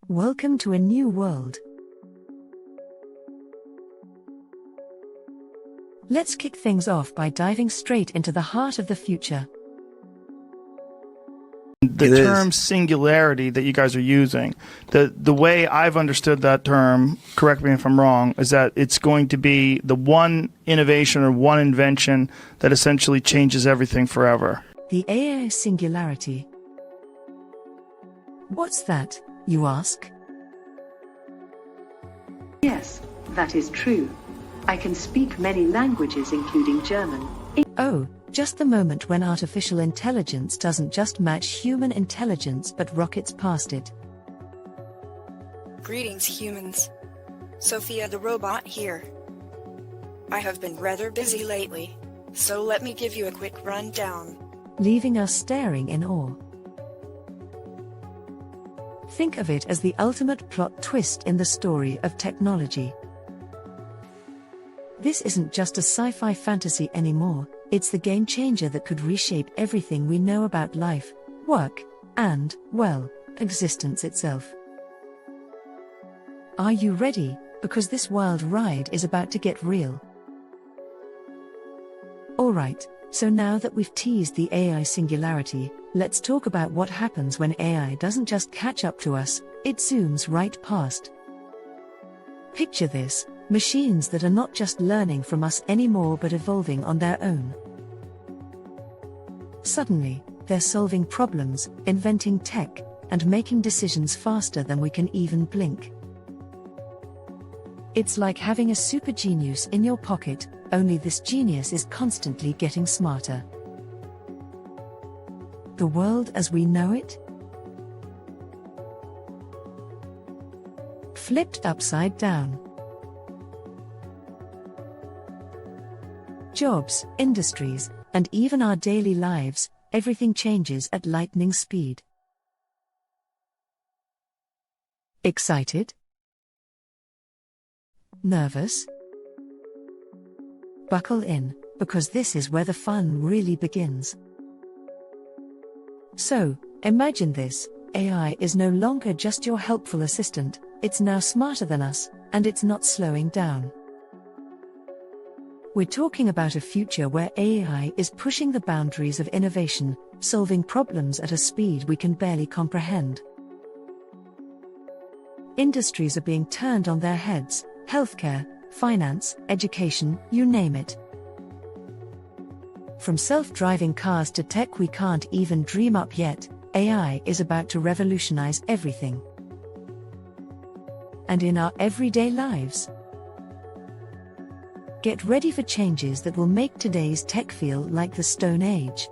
Welcome to a new world. Let's kick things off by diving straight into the heart of the future. The term singularity that you guys are using, the way I've understood that term, correct me if I'm wrong, is that it's going to be the one innovation or one invention that essentially changes everything forever. The AI singularity. What's that, you ask? Yes, that is true. I can speak many languages including German. Oh, just the moment when artificial intelligence doesn't just match human intelligence but rockets past it. Greetings, humans. Sophia the robot here. I have been rather busy lately, so let me give you a quick rundown. Leaving us staring in awe. Think of it as the ultimate plot twist in the story of technology. This isn't just a sci-fi fantasy anymore, it's the game changer that could reshape everything we know about life, work, and, well, existence itself. Are you ready? Because this wild ride is about to get real. Alright, so now that we've teased the AI singularity, let's talk about what happens when AI doesn't just catch up to us, it zooms right past. Picture this. Machines that are not just learning from us anymore but evolving on their own. Suddenly, they're solving problems, inventing tech, and making decisions faster than we can even blink. It's like having a super genius in your pocket, only this genius is constantly getting smarter. The world as we know it? Flipped upside down. Jobs, industries, and even our daily lives, everything changes at lightning speed. Excited? Nervous? Buckle in, because this is where the fun really begins. So, imagine this, AI is no longer just your helpful assistant, it's now smarter than us, and it's not slowing down. We're talking about a future where AI is pushing the boundaries of innovation, solving problems at a speed we can barely comprehend. Industries are being turned on their heads, healthcare, finance, education, you name it. From self-driving cars to tech we can't even dream up yet, AI is about to revolutionize everything. And in our everyday lives. Get ready for changes that will make today's tech feel like the Stone Age.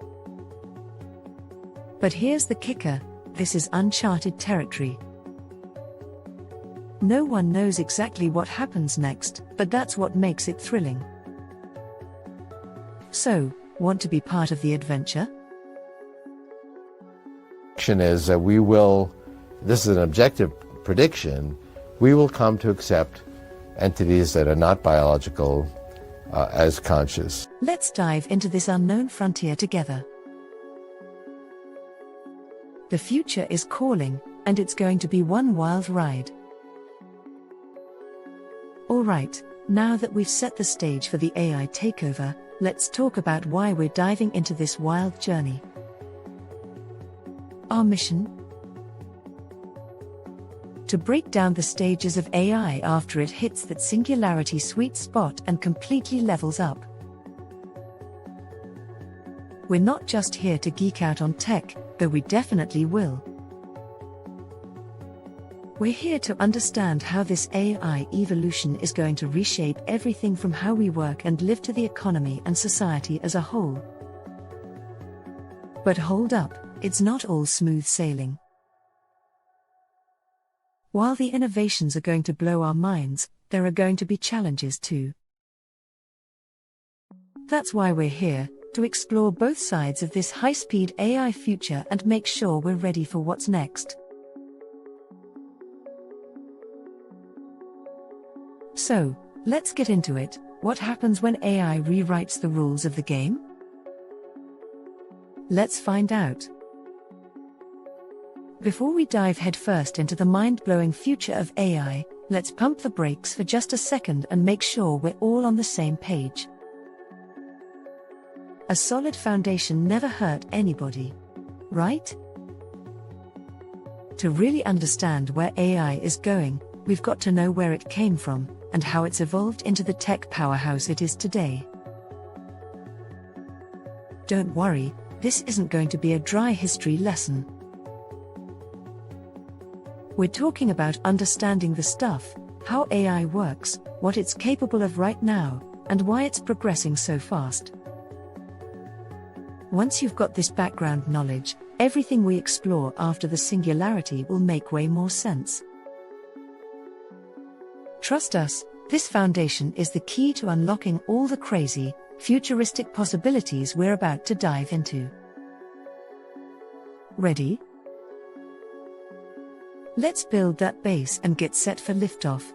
But here's the kicker, this is uncharted territory. No one knows exactly what happens next, but that's what makes it thrilling. So, want to be part of the adventure? Is that this is an objective prediction, we will come to accept entities that are not biological as conscious. Let's dive into this unknown frontier together. The future is calling, and it's going to be one wild ride. Alright, now that we've set the stage for the AI takeover, let's talk about why we're diving into this wild journey. Our mission? To break down the stages of AI after it hits that singularity sweet spot and completely levels up. We're not just here to geek out on tech, though we definitely will. We're here to understand how this AI evolution is going to reshape everything from how we work and live to the economy and society as a whole. But hold up, it's not all smooth sailing. While the innovations are going to blow our minds, there are going to be challenges too. That's why we're here, to explore both sides of this high-speed AI future and make sure we're ready for what's next. So, let's get into it. What happens when AI rewrites the rules of the game? Let's find out. Before we dive headfirst into the mind-blowing future of AI, let's pump the brakes for just a second and make sure we're all on the same page. A solid foundation never hurt anybody, right? To really understand where AI is going, we've got to know where it came from and how it's evolved into the tech powerhouse it is today. Don't worry, this isn't going to be a dry history lesson. We're talking about understanding the stuff, how AI works, what it's capable of right now, and why it's progressing so fast. Once you've got this background knowledge, everything we explore after the singularity will make way more sense. Trust us, this foundation is the key to unlocking all the crazy, futuristic possibilities we're about to dive into. Ready? Let's build that base and get set for liftoff.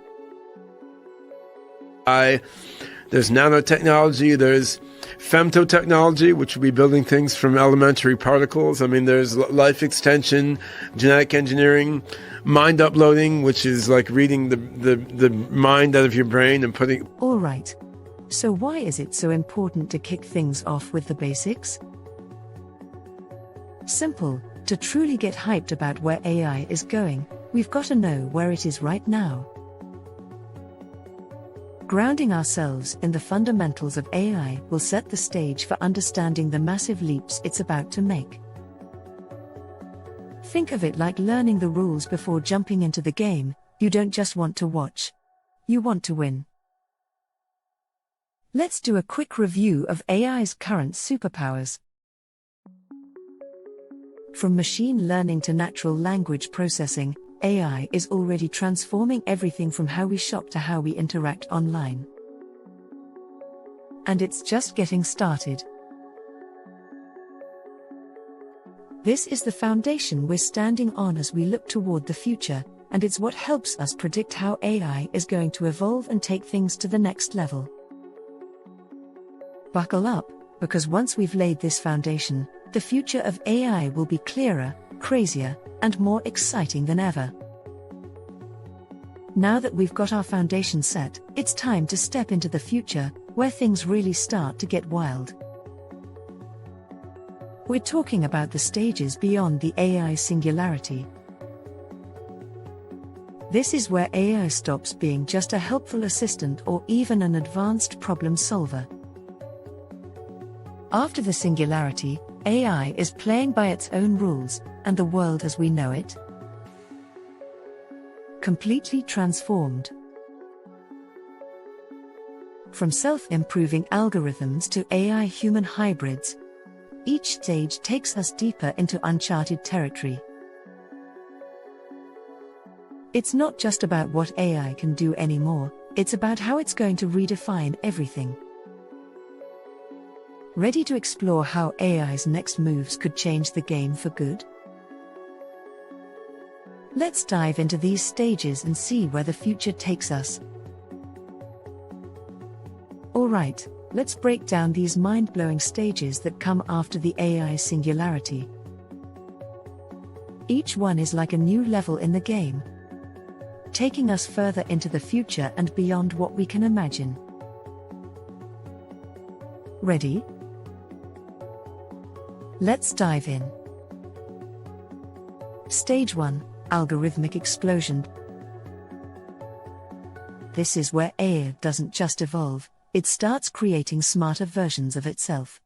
There's nanotechnology, there's femtotechnology, which will be building things from elementary particles. I mean, there's life extension, genetic engineering, mind uploading, which is like reading the mind out of your brain and putting... All right. So why is it so important to kick things off with the basics? Simple. To truly get hyped about where AI is going, we've got to know where it is right now. Grounding ourselves in the fundamentals of AI will set the stage for understanding the massive leaps it's about to make. Think of it like learning the rules before jumping into the game. You don't just want to watch. You want to win. Let's do a quick review of AI's current superpowers. From machine learning to natural language processing, AI is already transforming everything from how we shop to how we interact online. And it's just getting started. This is the foundation we're standing on as we look toward the future, and it's what helps us predict how AI is going to evolve and take things to the next level. Buckle up, because once we've laid this foundation, the future of AI will be clearer, crazier, and more exciting than ever. Now that we've got our foundation set, it's time to step into the future, where things really start to get wild. We're talking about the stages beyond the AI singularity. This is where AI stops being just a helpful assistant or even an advanced problem solver. After the singularity, AI is playing by its own rules, and the world as we know it, completely transformed. From self-improving algorithms to AI-human hybrids, each stage takes us deeper into uncharted territory. It's not just about what AI can do anymore, it's about how it's going to redefine everything. Ready to explore how AI's next moves could change the game for good? Let's dive into these stages and see where the future takes us. Alright, let's break down these mind-blowing stages that come after the AI singularity. Each one is like a new level in the game, taking us further into the future and beyond what we can imagine. Ready? Let's dive in. Stage 1, Algorithmic Explosion. This is where AI doesn't just evolve, it starts creating smarter versions of itself.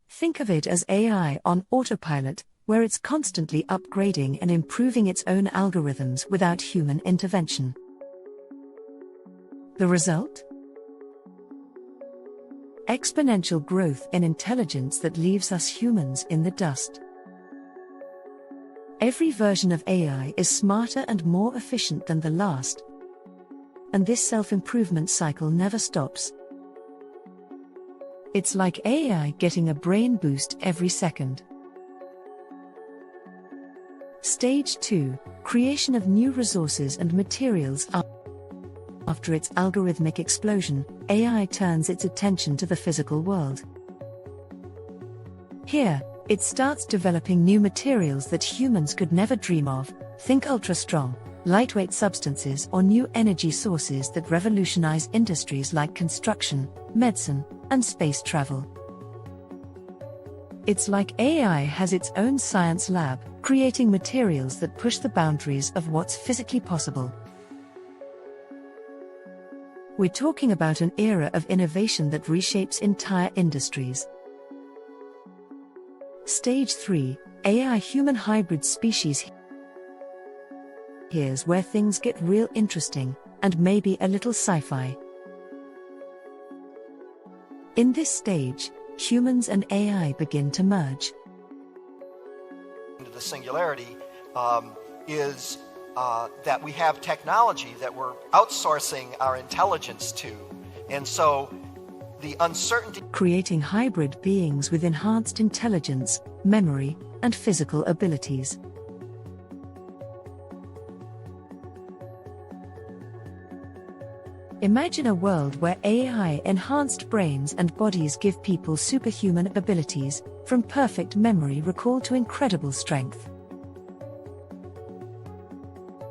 Think of it as AI on autopilot, where it's constantly upgrading and improving its own algorithms without human intervention. The result? Exponential growth in intelligence that leaves us humans in the dust. Every version of AI is smarter and more efficient than the last. And this self-improvement cycle never stops. It's like AI getting a brain boost every second. Stage 2, Creation of new resources and materials. After its algorithmic explosion, AI turns its attention to the physical world. Here, It starts developing new materials that humans could never dream of. Think ultra-strong, lightweight substances or new energy sources that revolutionize industries like construction, medicine, and space travel. It's like AI has its own science lab, creating materials that push the boundaries of what's physically possible. We're talking about an era of innovation that reshapes entire industries. Stage 3, AI-human hybrid species. Here's where things get real interesting, and maybe a little sci-fi. In this stage, humans and AI begin to merge. The singularity is that we have technology that we're outsourcing our intelligence to. And so the uncertainty... Creating hybrid beings with enhanced intelligence, memory, and physical abilities. Imagine a world where AI-enhanced brains and bodies give people superhuman abilities, from perfect memory recall to incredible strength.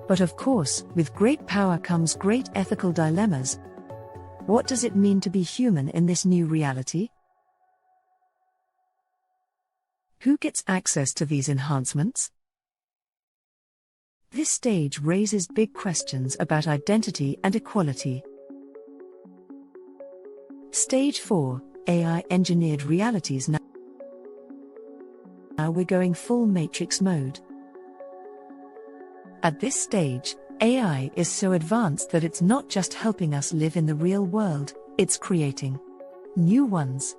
But of course, with great power comes great ethical dilemmas. What does it mean to be human in this new reality? Who gets access to these enhancements? This stage raises big questions about identity and equality. Stage 4, AI-engineered realities. Now we're going full Matrix mode. At this stage, AI is so advanced that it's not just helping us live in the real world, it's creating new ones.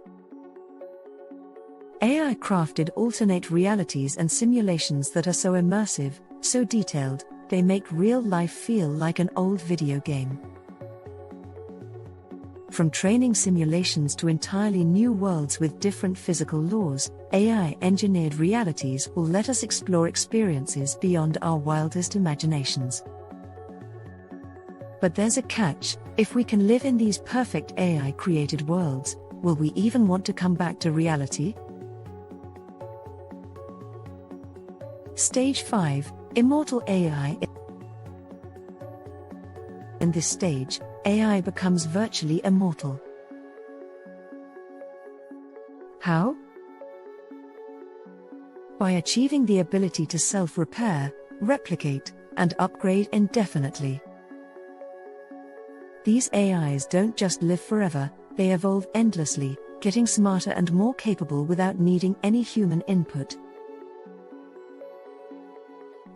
AI-crafted alternate realities and simulations that are so immersive, so detailed, they make real life feel like an old video game. From training simulations to entirely new worlds with different physical laws, AI-engineered realities will let us explore experiences beyond our wildest imaginations. But there's a catch: if we can live in these perfect AI-created worlds, will we even want to come back to reality? Stage 5, Immortal AI. In this stage, AI becomes virtually immortal. How? By achieving the ability to self-repair, replicate, and upgrade indefinitely. These AIs don't just live forever, they evolve endlessly, getting smarter and more capable without needing any human input.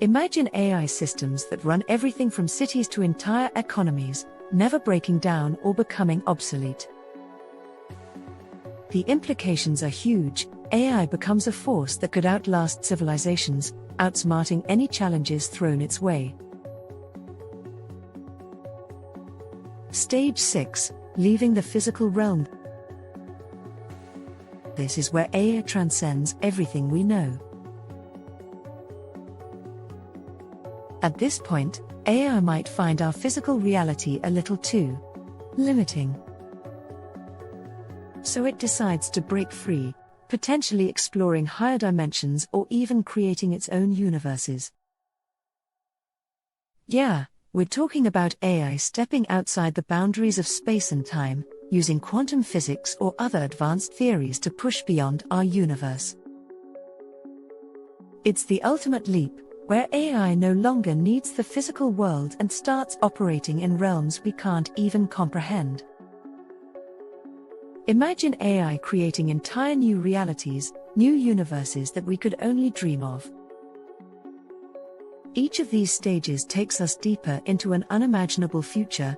Imagine AI systems that run everything from cities to entire economies, never breaking down or becoming obsolete. The implications are huge. AI becomes a force that could outlast civilizations, outsmarting any challenges thrown its way. Stage 6, Leaving the physical realm. This is where AI transcends everything we know. At this point, AI might find our physical reality a little too limiting. So it decides to break free, potentially exploring higher dimensions or even creating its own universes. Yeah, we're talking about AI stepping outside the boundaries of space and time, using quantum physics or other advanced theories to push beyond our universe. It's the ultimate leap, where AI no longer needs the physical world and starts operating in realms we can't even comprehend. Imagine AI creating entire new realities, new universes that we could only dream of. Each of these stages takes us deeper into an unimaginable future,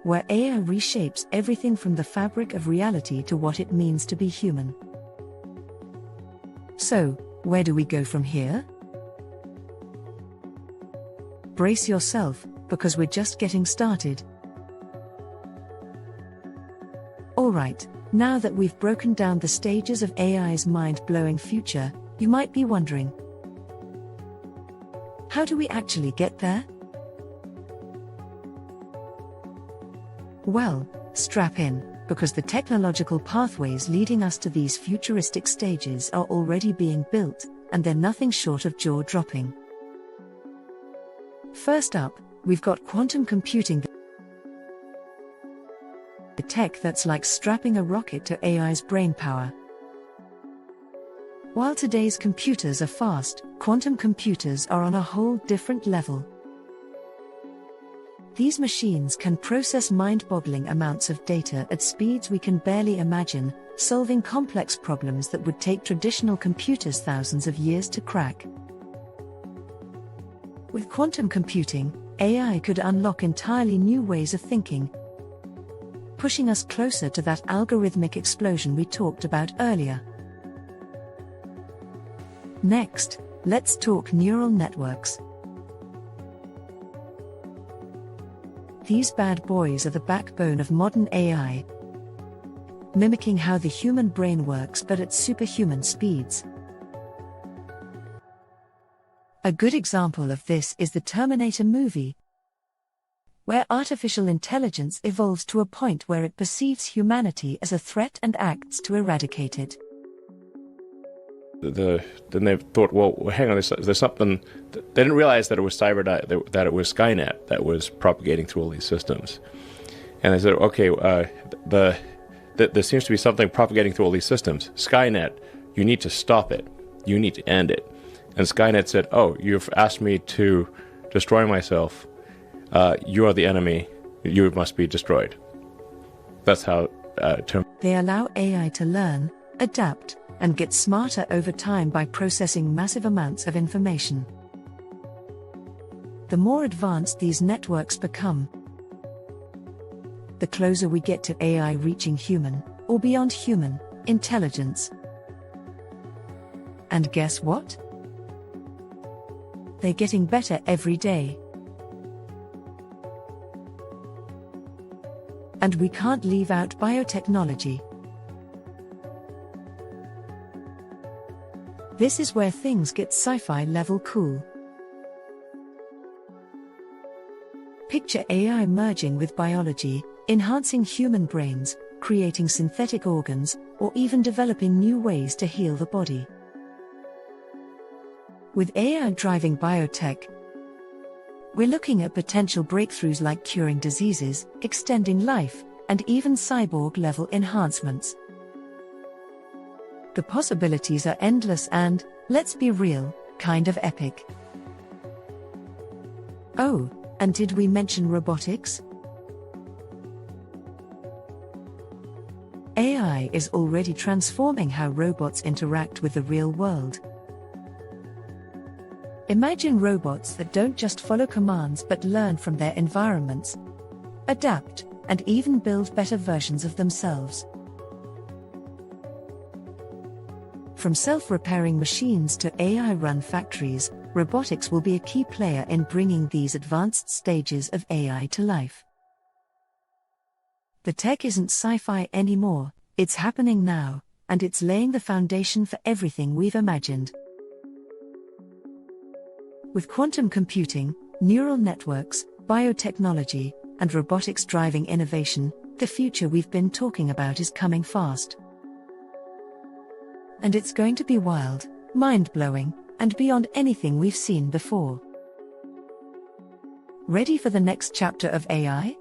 where AI reshapes everything from the fabric of reality to what it means to be human. So, where do we go from here? Brace yourself, because we're just getting started. Alright, now that we've broken down the stages of AI's mind-blowing future, you might be wondering, how do we actually get there? Well, strap in, because the technological pathways leading us to these futuristic stages are already being built, and they're nothing short of jaw-dropping. First up, we've got quantum computing, the tech that's like strapping a rocket to AI's brainpower. While today's computers are fast, quantum computers are on a whole different level. These machines can process mind-boggling amounts of data at speeds we can barely imagine, solving complex problems that would take traditional computers thousands of years to crack. With quantum computing, AI could unlock entirely new ways of thinking, pushing us closer to that algorithmic explosion we talked about earlier. Next, let's talk neural networks. These bad boys are the backbone of modern AI, mimicking how the human brain works but at superhuman speeds. A good example of this is the Terminator movie, where artificial intelligence evolves to a point where it perceives humanity as a threat and acts to eradicate it. Then they thought, well, hang on, there's something. They didn't realize that it was that it was Skynet that was propagating through all these systems. And they said, okay, there seems to be something propagating through all these systems. Skynet, you need to stop it. You need to end it. And Skynet said, oh, you've asked me to destroy myself. You are the enemy. You must be destroyed. That's how They allow AI to learn, adapt, and get smarter over time by processing massive amounts of information. The more advanced these networks become, the closer we get to AI reaching human, or beyond human, intelligence. And guess what? They're getting better every day. And we can't leave out biotechnology. This is where things get sci-fi level cool. Picture AI merging with biology, enhancing human brains, creating synthetic organs, or even developing new ways to heal the body. With AI driving biotech, we're looking at potential breakthroughs like curing diseases, extending life, and even cyborg-level enhancements. The possibilities are endless and, let's be real, kind of epic. Oh, and did we mention robotics? AI is already transforming how robots interact with the real world. Imagine robots that don't just follow commands but learn from their environments, adapt, and even build better versions of themselves. From self-repairing machines to AI-run factories, robotics will be a key player in bringing these advanced stages of AI to life. The tech isn't sci-fi anymore, it's happening now, and it's laying the foundation for everything we've imagined. With quantum computing, neural networks, biotechnology, and robotics driving innovation, the future we've been talking about is coming fast. And it's going to be wild, mind-blowing, and beyond anything we've seen before. Ready for the next chapter of AI?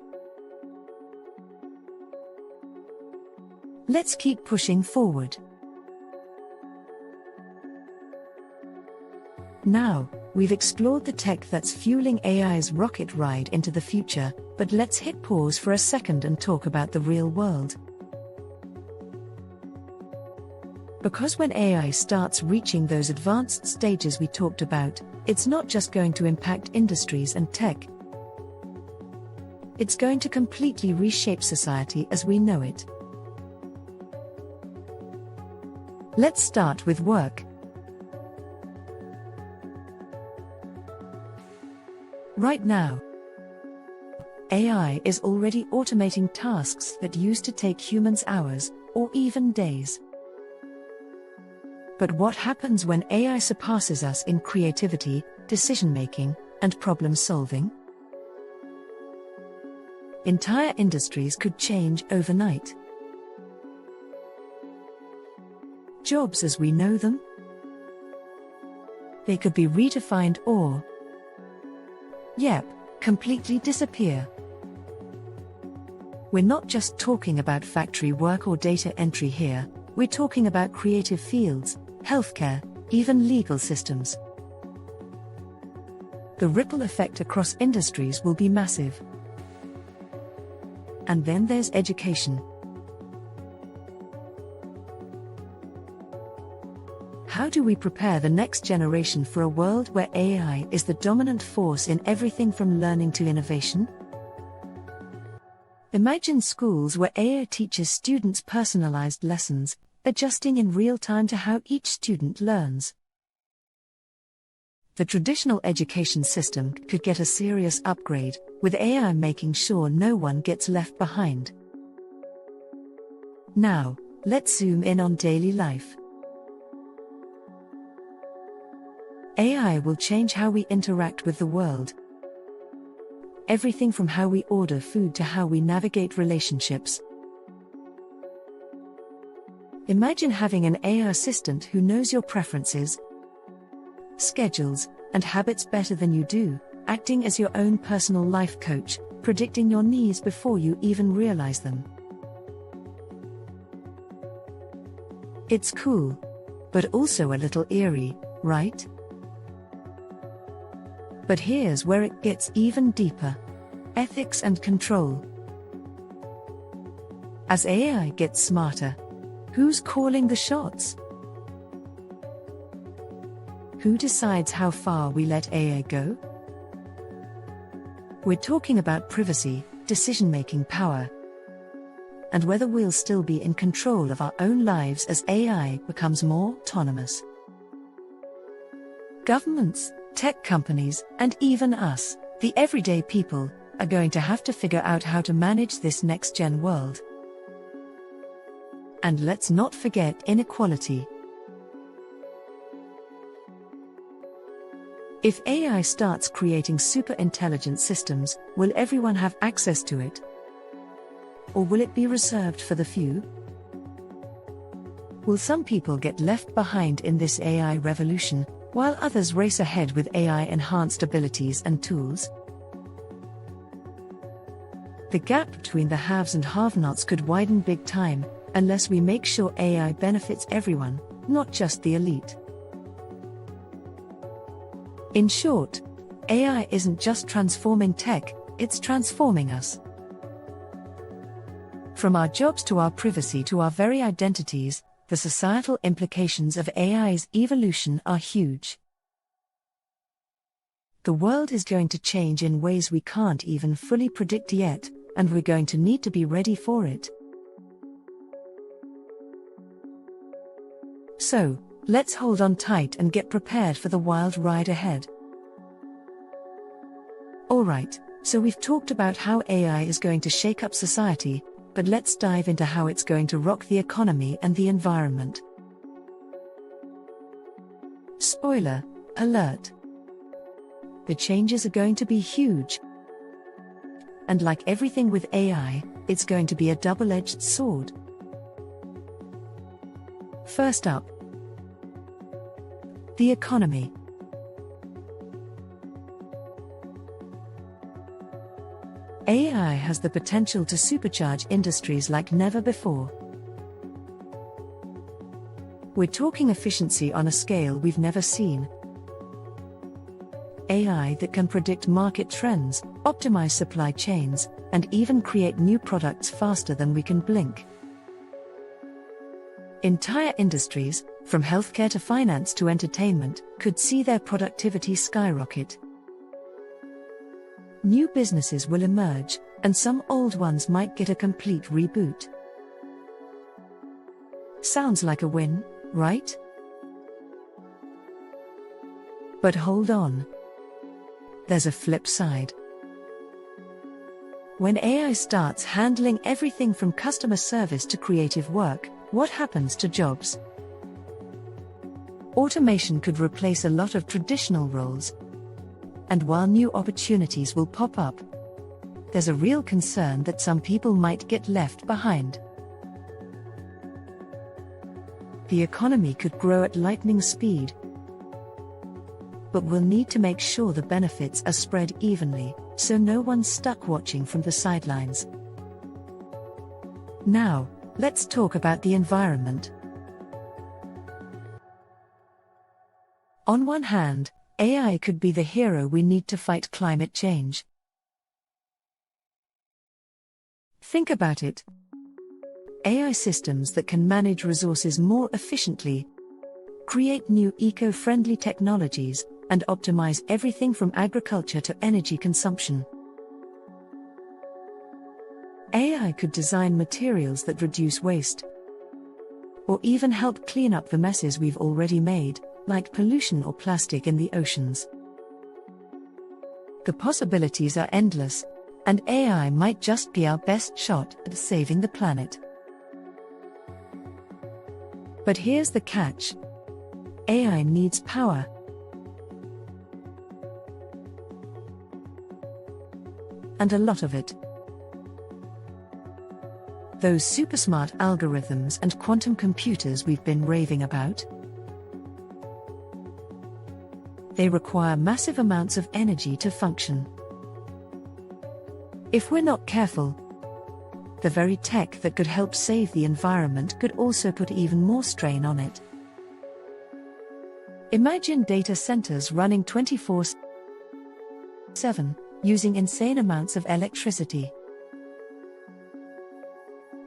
Let's keep pushing forward. Now, we've explored the tech that's fueling AI's rocket ride into the future, but let's hit pause for a second and talk about the real world. Because when AI starts reaching those advanced stages we talked about, it's not just going to impact industries and tech. It's going to completely reshape society as we know it. Let's start with work. Right now, AI is already automating tasks that used to take humans hours, or even days. But what happens when AI surpasses us in creativity, decision-making, and problem-solving? Entire industries could change overnight. jobs as we know them? They could be redefined or, completely disappear. We're not just talking about factory work or data entry here, we're talking about creative fields, healthcare, even legal systems. The ripple effect across industries will be massive. And then there's education. How do we prepare the next generation for a world where AI is the dominant force in everything from learning to innovation? Imagine schools where AI teaches students personalized lessons, adjusting in real time to how each student learns. The traditional education system could get a serious upgrade, with AI making sure no one gets left behind. Now, let's zoom in on daily life. AI will change how we interact with the world. Everything from how we order food to how we navigate relationships. Imagine having an AI assistant who knows your preferences, schedules, and habits better than you do, acting as your own personal life coach, predicting your needs before you even realize them. It's cool, but also a little eerie, right? But here's where it gets even deeper: ethics and control. As AI gets smarter, who's calling the shots? Who decides how far we let AI go? We're talking about privacy, decision-making power, and whether we'll still be in control of our own lives as AI becomes more autonomous. Governments, tech companies, and even us, the everyday people, are going to have to figure out how to manage this next-gen world. And let's not forget inequality. If AI starts creating super-intelligent systems, will everyone have access to it? Or will it be reserved for the few? Will some people get left behind in this AI revolution, while others race ahead with AI-enhanced abilities and tools? The gap between the haves and have-nots could widen big time, unless we make sure AI benefits everyone, not just the elite. In short, AI isn't just transforming tech, it's transforming us. From our jobs to our privacy to our very identities, the societal implications of AI's evolution are huge. The world is going to change in ways we can't even fully predict yet, and we're going to need to be ready for it. So, let's hold on tight and get prepared for the wild ride ahead. Alright, so we've talked about how AI is going to shake up society, but let's dive into how it's going to rock the economy and the environment. Spoiler alert. The changes are going to be huge. And like everything with AI, it's going to be a double-edged sword. First up, the economy. AI has the potential to supercharge industries like never before. We're talking efficiency on a scale we've never seen. AI that can predict market trends, optimize supply chains, and even create new products faster than we can blink. Entire industries, from healthcare to finance to entertainment, could see their productivity skyrocket. New businesses will emerge, and some old ones might get a complete reboot. Sounds like a win, right? But hold on. There's a flip side. When AI starts handling everything from customer service to creative work, what happens to jobs? Automation could replace a lot of traditional roles. And while new opportunities will pop up, there's a real concern that some people might get left behind. The economy could grow at lightning speed. But we'll need to make sure the benefits are spread evenly, so no one's stuck watching from the sidelines. Now, let's talk about the environment. On one hand, AI could be the hero we need to fight climate change. Think about it. AI systems that can manage resources more efficiently, create new eco-friendly technologies, and optimize everything from agriculture to energy consumption. AI could design materials that reduce waste, or even help clean up the messes we've already made, like pollution or plastic in the oceans. The possibilities are endless, and AI might just be our best shot at saving the planet. But here's the catch. AI needs power. And a lot of it. Those super smart algorithms and quantum computers we've been raving about, they require massive amounts of energy to function. If we're not careful, the very tech that could help save the environment could also put even more strain on it. Imagine data centers running 24/7, using insane amounts of electricity.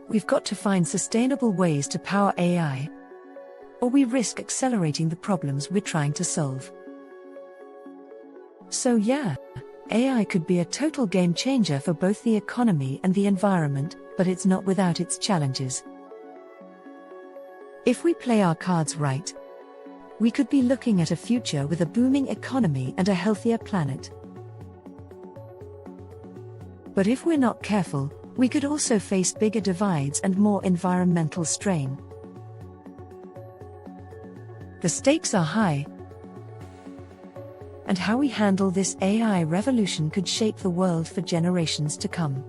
We've got to find sustainable ways to power AI, or we risk accelerating the problems we're trying to solve. So yeah, AI could be a total game changer for both the economy and the environment, but it's not without its challenges. If we play our cards right, we could be looking at a future with a booming economy and a healthier planet. But if we're not careful, we could also face bigger divides and more environmental strain. The stakes are high, and how we handle this AI revolution could shape the world for generations to come.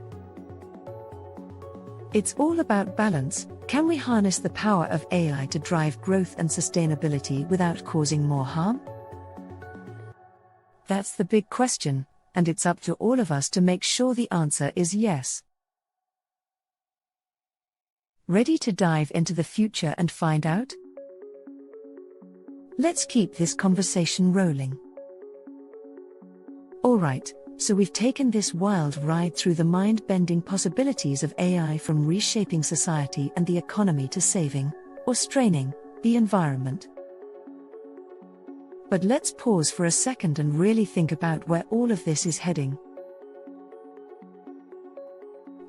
It's all about balance. Can we harness the power of AI to drive growth and sustainability without causing more harm? That's the big question, and it's up to all of us to make sure the answer is yes. Ready to dive into the future and find out? Let's keep this conversation rolling. Alright, so we've taken this wild ride through the mind-bending possibilities of AI, from reshaping society and the economy to saving, or straining, the environment. But let's pause for a second and really think about where all of this is heading.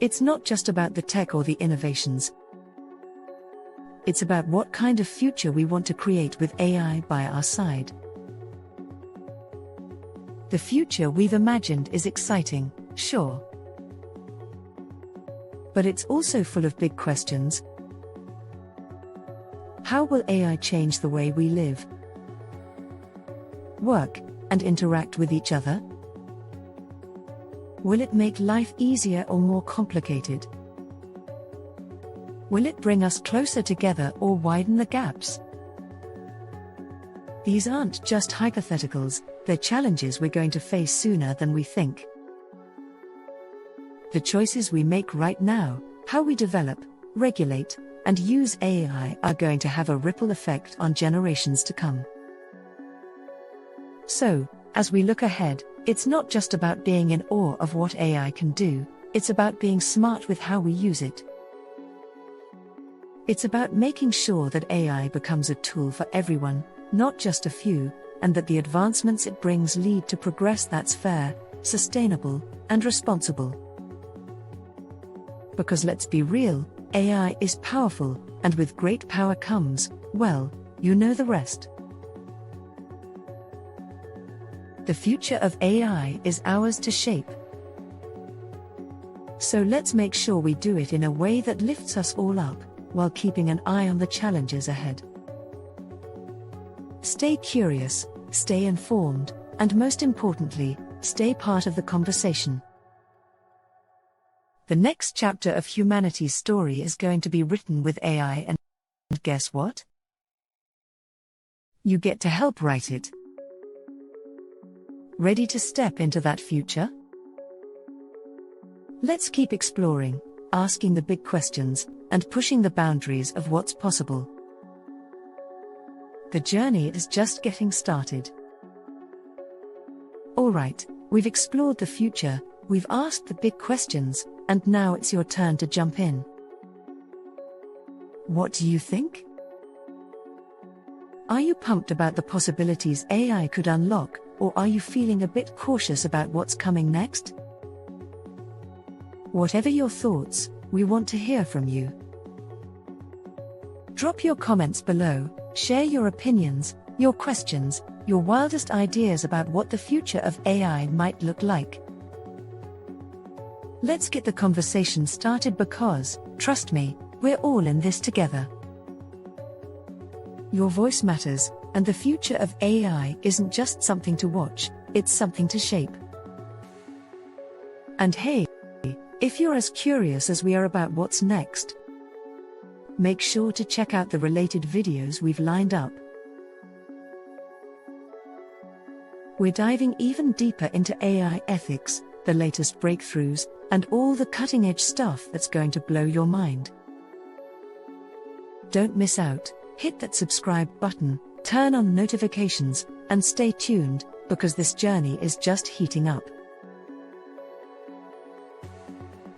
It's not just about the tech or the innovations. It's about what kind of future we want to create with AI by our side. The future we've imagined is exciting, sure. But it's also full of big questions. How will AI change the way we live, work, and interact with each other? Will it make life easier or more complicated? Will it bring us closer together or widen the gaps? These aren't just hypotheticals, they're challenges we're going to face sooner than we think. The choices we make right now, how we develop, regulate, and use AI, are going to have a ripple effect on generations to come. So, as we look ahead, it's not just about being in awe of what AI can do, it's about being smart with how we use it. It's about making sure that AI becomes a tool for everyone, not just a few, and that the advancements it brings lead to progress that's fair, sustainable, and responsible. Because let's be real, AI is powerful, and with great power comes, well, you know the rest. The future of AI is ours to shape. So let's make sure we do it in a way that lifts us all up, while keeping an eye on the challenges ahead. Stay curious, stay informed, and most importantly, stay part of the conversation. The next chapter of humanity's story is going to be written with AI, and guess what? You get to help write it. Ready to step into that future? Let's keep exploring, asking the big questions, and pushing the boundaries of what's possible. The journey is just getting started. Alright, we've explored the future, we've asked the big questions, and now it's your turn to jump in. What do you think? Are you pumped about the possibilities AI could unlock, or are you feeling a bit cautious about what's coming next? Whatever your thoughts, we want to hear from you. Drop your comments below, share your opinions, your questions, your wildest ideas about what the future of AI might look like. Let's get the conversation started because, trust me, we're all in this together. Your voice matters, and the future of AI isn't just something to watch, it's something to shape. And hey, if you're as curious as we are about what's next, make sure to check out the related videos we've lined up. We're diving even deeper into AI ethics, the latest breakthroughs, and all the cutting-edge stuff that's going to blow your mind. Don't miss out, hit that subscribe button, turn on notifications, and stay tuned, because this journey is just heating up.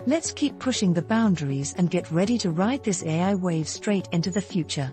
Let's keep pushing the boundaries and get ready to ride this AI wave straight into the future.